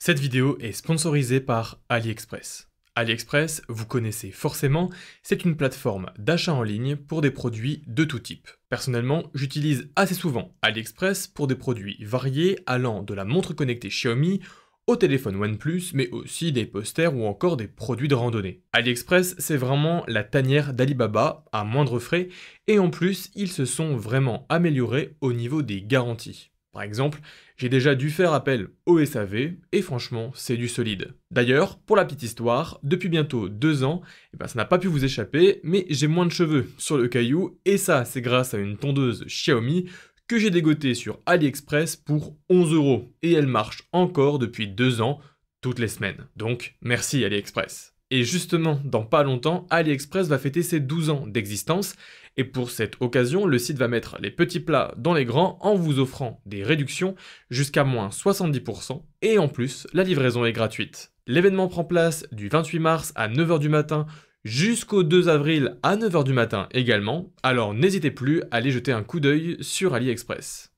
Cette vidéo est sponsorisée par AliExpress. AliExpress, vous connaissez forcément, c'est une plateforme d'achat en ligne pour des produits de tout type. Personnellement, j'utilise assez souvent AliExpress pour des produits variés allant de la montre connectée Xiaomi au téléphone OnePlus, mais aussi des posters ou encore des produits de randonnée. AliExpress, c'est vraiment la tanière d'Alibaba à moindre frais, et en plus, ils se sont vraiment améliorés au niveau des garanties. Par exemple, j'ai déjà dû faire appel au SAV, et franchement, c'est du solide. D'ailleurs, pour la petite histoire, depuis bientôt 2 ans, ça n'a pas pu vous échapper, mais j'ai moins de cheveux sur le caillou, et ça, c'est grâce à une tondeuse Xiaomi que j'ai dégotée sur AliExpress pour 11 €. Et elle marche encore depuis 2 ans, toutes les semaines. Donc, merci AliExpress. Et justement, dans pas longtemps, AliExpress va fêter ses 12 ans d'existence, et pour cette occasion, le site va mettre les petits plats dans les grands en vous offrant des réductions jusqu'à moins 70%, et en plus, la livraison est gratuite. L'événement prend place du 28 mars à 9 h du matin jusqu'au 2 avril à 9 h du matin également, alors n'hésitez plus à aller jeter un coup d'œil sur AliExpress.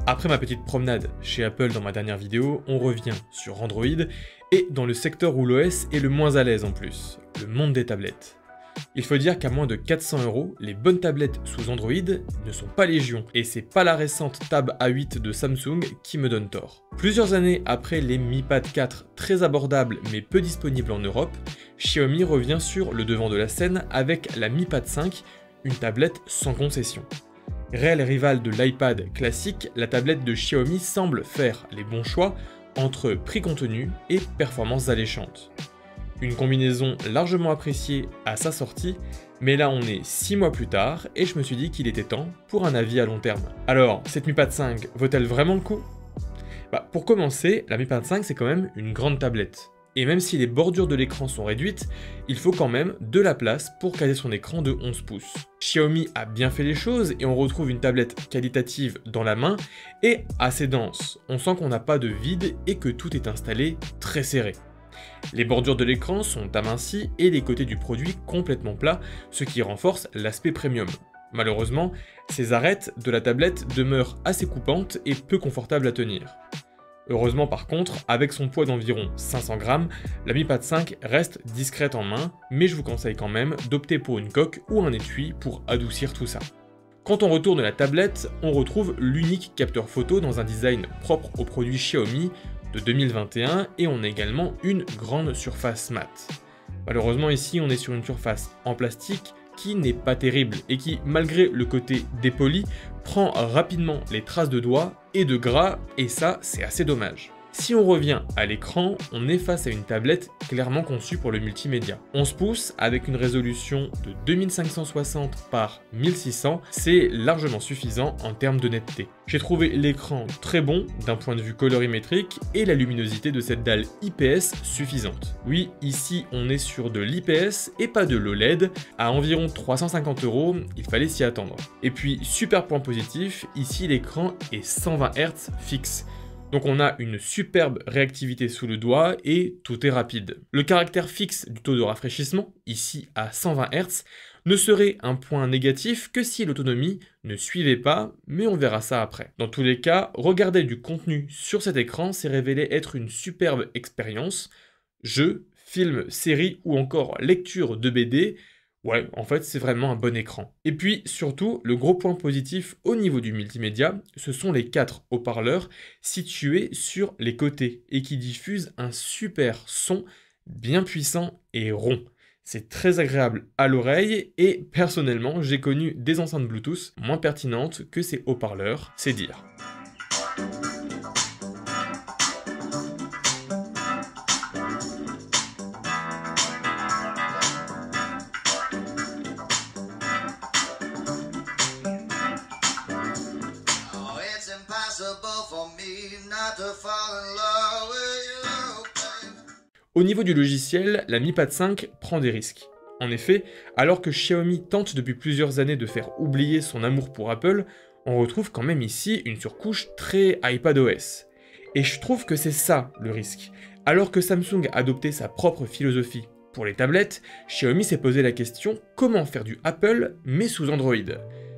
Après ma petite promenade chez Apple dans ma dernière vidéo, on revient sur Android et dans le secteur où l'OS est le moins à l'aise en plus, le monde des tablettes. Il faut dire qu'à moins de 400 €, les bonnes tablettes sous Android ne sont pas légion, et c'est pas la récente Tab A8 de Samsung qui me donne tort. Plusieurs années après les Mi Pad 4 très abordables mais peu disponibles en Europe, Xiaomi revient sur le devant de la scène avec la Mi Pad 5, une tablette sans concession. Réel rival de l'iPad classique, la tablette de Xiaomi semble faire les bons choix entre prix contenu et performances alléchantes. Une combinaison largement appréciée à sa sortie, mais là on est 6 mois plus tard et je me suis dit qu'il était temps pour un avis à long terme. Alors, cette Mi Pad 5 vaut-elle vraiment le coup ? Pour commencer, la Mi Pad 5 c'est quand même une grande tablette. Et même si les bordures de l'écran sont réduites, il faut quand même de la place pour caser son écran de 11 pouces. Xiaomi a bien fait les choses et on retrouve une tablette qualitative dans la main et assez dense. On sent qu'on n'a pas de vide et que tout est installé très serré. Les bordures de l'écran sont amincies et les côtés du produit complètement plats, ce qui renforce l'aspect premium. Malheureusement, ces arêtes de la tablette demeurent assez coupantes et peu confortables à tenir. Heureusement par contre, avec son poids d'environ 500 grammes, la Mi Pad 5 reste discrète en main, mais je vous conseille quand même d'opter pour une coque ou un étui pour adoucir tout ça. Quand on retourne la tablette, on retrouve l'unique capteur photo dans un design propre aux produits Xiaomi de 2021 et on a également une grande surface mat. Malheureusement ici on est sur une surface en plastique qui n'est pas terrible et qui, malgré le côté dépoli, prend rapidement les traces de doigts et de gras, et ça, c'est assez dommage. Si on revient à l'écran, on est face à une tablette clairement conçue pour le multimédia. 11 pouces avec une résolution de 2560 par 1600, c'est largement suffisant en termes de netteté. J'ai trouvé l'écran très bon d'un point de vue colorimétrique et la luminosité de cette dalle IPS suffisante. Oui, ici on est sur de l'IPS et pas de l'OLED, à environ 350 €, il fallait s'y attendre. Et puis, super point positif, ici l'écran est 120 Hz fixe. Donc on a une superbe réactivité sous le doigt et tout est rapide. Le caractère fixe du taux de rafraîchissement, ici à 120 Hz, ne serait un point négatif que si l'autonomie ne suivait pas, mais on verra ça après. Dans tous les cas, regarder du contenu sur cet écran s'est révélé être une superbe expérience. Jeux, films, séries ou encore lecture de BD, ouais, en fait, c'est vraiment un bon écran. Et puis, surtout, le gros point positif au niveau du multimédia, ce sont les 4 haut-parleurs situés sur les côtés et qui diffusent un super son bien puissant et rond. C'est très agréable à l'oreille et personnellement, j'ai connu des enceintes Bluetooth moins pertinentes que ces haut-parleurs, c'est dire. Au niveau du logiciel, la Mi Pad 5 prend des risques. En effet, alors que Xiaomi tente depuis plusieurs années de faire oublier son amour pour Apple, on retrouve quand même ici une surcouche très iPadOS. Et je trouve que c'est ça le risque. Alors que Samsung a adopté sa propre philosophie pour les tablettes, Xiaomi s'est posé la question comment faire du Apple mais sous Android.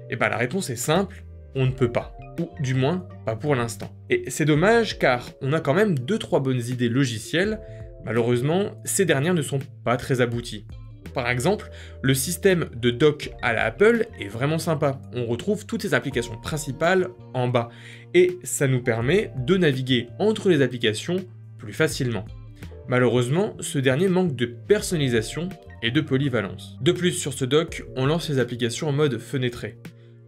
Et bah la réponse est simple, on ne peut pas. Ou du moins, pas pour l'instant. Et c'est dommage car on a quand même 2-3 bonnes idées logicielles, malheureusement, ces dernières ne sont pas très abouties. Par exemple, le système de dock à la Apple est vraiment sympa. On retrouve toutes ses applications principales en bas. Et ça nous permet de naviguer entre les applications plus facilement. Malheureusement, ce dernier manque de personnalisation et de polyvalence. De plus, sur ce dock, on lance les applications en mode fenêtré.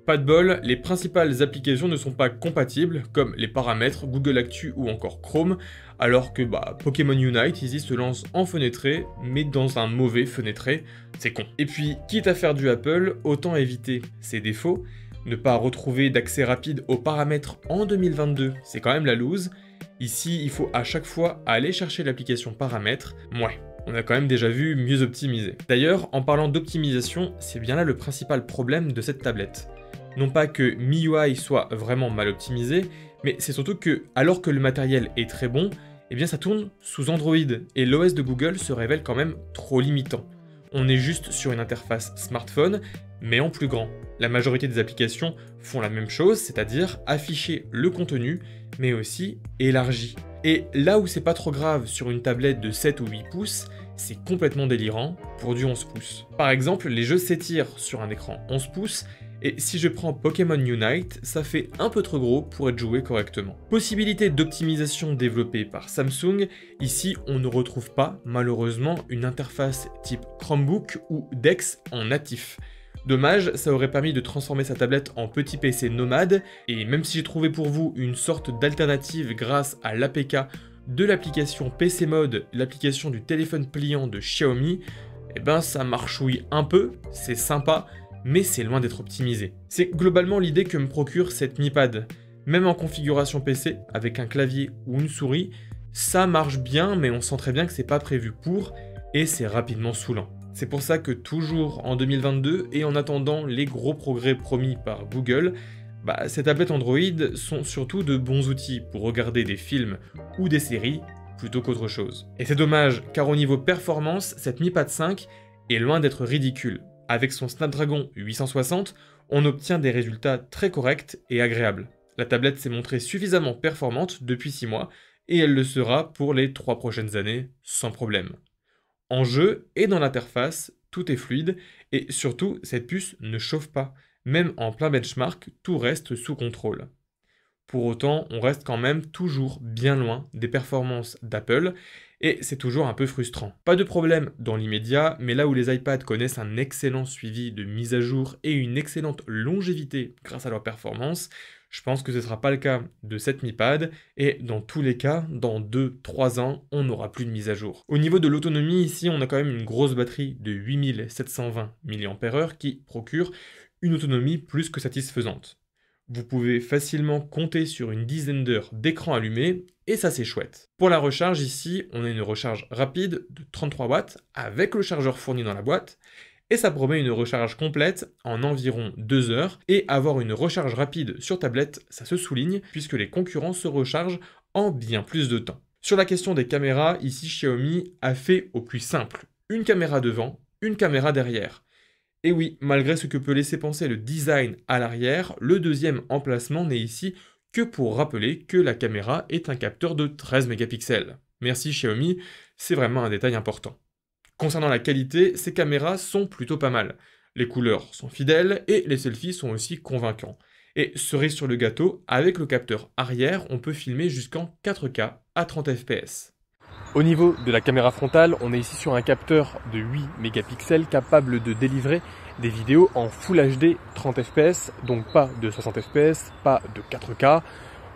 Pas de bol, les principales applications ne sont pas compatibles, comme les paramètres, Google Actu ou encore Chrome, alors que Pokémon Unite ici se lance en fenêtré, mais dans un mauvais fenêtré, c'est con. Et puis, quitte à faire du Apple, autant éviter ses défauts, ne pas retrouver d'accès rapide aux paramètres en 2022, c'est quand même la loose. Ici, il faut à chaque fois aller chercher l'application paramètres, on a quand même déjà vu mieux optimiser. D'ailleurs, en parlant d'optimisation, c'est bien là le principal problème de cette tablette. Non pas que MIUI soit vraiment mal optimisé, mais c'est surtout que, alors que le matériel est très bon, eh bien ça tourne sous Android, et l'OS de Google se révèle quand même trop limitant. On est juste sur une interface smartphone, mais en plus grand. La majorité des applications font la même chose, c'est-à-dire afficher le contenu, mais aussi élargi. Et là où c'est pas trop grave sur une tablette de 7 ou 8 pouces, c'est complètement délirant pour du 11 pouces. Par exemple, les jeux s'étirent sur un écran 11 pouces, et si je prends Pokémon Unite, ça fait un peu trop gros pour être joué correctement. Possibilité d'optimisation développée par Samsung, ici on ne retrouve pas, malheureusement, une interface type Chromebook ou DeX en natif. Dommage, ça aurait permis de transformer sa tablette en petit PC nomade, et même si j'ai trouvé pour vous une sorte d'alternative grâce à l'APK de l'application PC Mode, l'application du téléphone pliant de Xiaomi, eh ben ça marchouille un peu, c'est sympa, mais c'est loin d'être optimisé. C'est globalement l'idée que me procure cette Mi Pad. Même en configuration PC, avec un clavier ou une souris, ça marche bien, mais on sent très bien que c'est pas prévu pour, et c'est rapidement saoulant. C'est pour ça que toujours en 2022, et en attendant les gros progrès promis par Google, ces tablettes Android sont surtout de bons outils pour regarder des films ou des séries, plutôt qu'autre chose. Et c'est dommage, car au niveau performance, cette Mi Pad 5 est loin d'être ridicule. Avec son Snapdragon 860, on obtient des résultats très corrects et agréables. La tablette s'est montrée suffisamment performante depuis 6 mois, et elle le sera pour les 3 prochaines années, sans problème. En jeu et dans l'interface, tout est fluide, et surtout, cette puce ne chauffe pas. Même en plein benchmark, tout reste sous contrôle. Pour autant, on reste quand même toujours bien loin des performances d'Apple, et c'est toujours un peu frustrant. Pas de problème dans l'immédiat, mais là où les iPads connaissent un excellent suivi de mise à jour et une excellente longévité grâce à leur performance, je pense que ce ne sera pas le cas de cette Mi Pad, et dans tous les cas, dans 2-3 ans, on n'aura plus de mise à jour. Au niveau de l'autonomie, ici, on a quand même une grosse batterie de 8720 mAh qui procure une autonomie plus que satisfaisante. Vous pouvez facilement compter sur une dizaine d'heures d'écran allumé, et ça c'est chouette. Pour la recharge ici, on a une recharge rapide de 33 watts avec le chargeur fourni dans la boîte, et ça promet une recharge complète en environ 2 heures, et avoir une recharge rapide sur tablette, ça se souligne, puisque les concurrents se rechargent en bien plus de temps. Sur la question des caméras, ici Xiaomi a fait au plus simple. Une caméra devant, une caméra derrière. Et oui, malgré ce que peut laisser penser le design à l'arrière, le deuxième emplacement n'est ici que pour rappeler que la caméra est un capteur de 13 mégapixels. Merci Xiaomi, c'est vraiment un détail important. Concernant la qualité, ces caméras sont plutôt pas mal. Les couleurs sont fidèles et les selfies sont aussi convaincants. Et cerise sur le gâteau, avec le capteur arrière, on peut filmer jusqu'en 4K à 30 fps. Au niveau de la caméra frontale, on est ici sur un capteur de 8 mégapixels capable de délivrer des vidéos en Full HD 30 fps, donc pas de 60 fps, pas de 4K.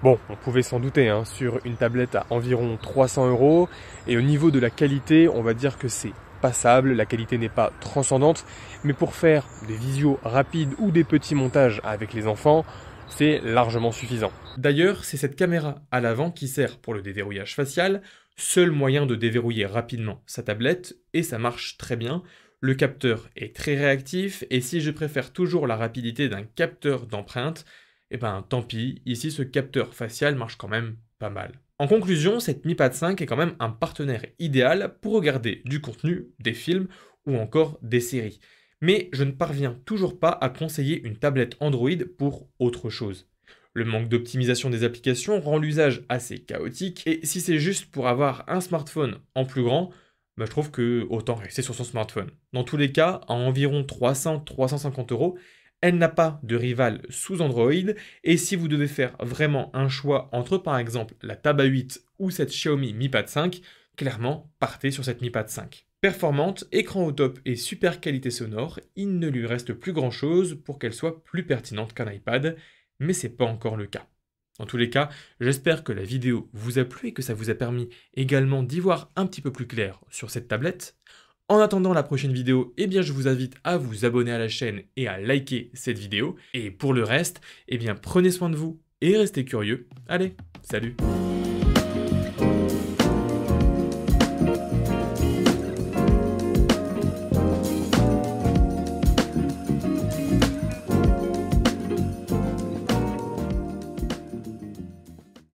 Bon, on pouvait s'en douter, sur une tablette à environ 300 €. Et au niveau de la qualité, on va dire que c'est passable, la qualité n'est pas transcendante, mais pour faire des visios rapides ou des petits montages avec les enfants, c'est largement suffisant. D'ailleurs, c'est cette caméra à l'avant qui sert pour le déverrouillage facial, seul moyen de déverrouiller rapidement sa tablette, et ça marche très bien. Le capteur est très réactif et si je préfère toujours la rapidité d'un capteur d'empreinte, eh ben tant pis, ici ce capteur facial marche quand même pas mal. En conclusion, cette Mi Pad 5 est quand même un partenaire idéal pour regarder du contenu, des films ou encore des séries. Mais je ne parviens toujours pas à conseiller une tablette Android pour autre chose. Le manque d'optimisation des applications rend l'usage assez chaotique et si c'est juste pour avoir un smartphone en plus grand, bah, je trouve que autant rester sur son smartphone. Dans tous les cas, à environ 300-350 euros, elle n'a pas de rival sous Android et si vous devez faire vraiment un choix entre par exemple la Tab A8 ou cette Xiaomi Mi Pad 5, clairement partez sur cette Mi Pad 5. Performante, écran au top et super qualité sonore, il ne lui reste plus grand chose pour qu'elle soit plus pertinente qu'un iPad, mais c'est pas encore le cas. Dans tous les cas, j'espère que la vidéo vous a plu et que ça vous a permis également d'y voir un petit peu plus clair sur cette tablette. En attendant la prochaine vidéo, eh bien je vous invite à vous abonner à la chaîne et à liker cette vidéo. Et pour le reste, eh bien prenez soin de vous et restez curieux. Allez, salut!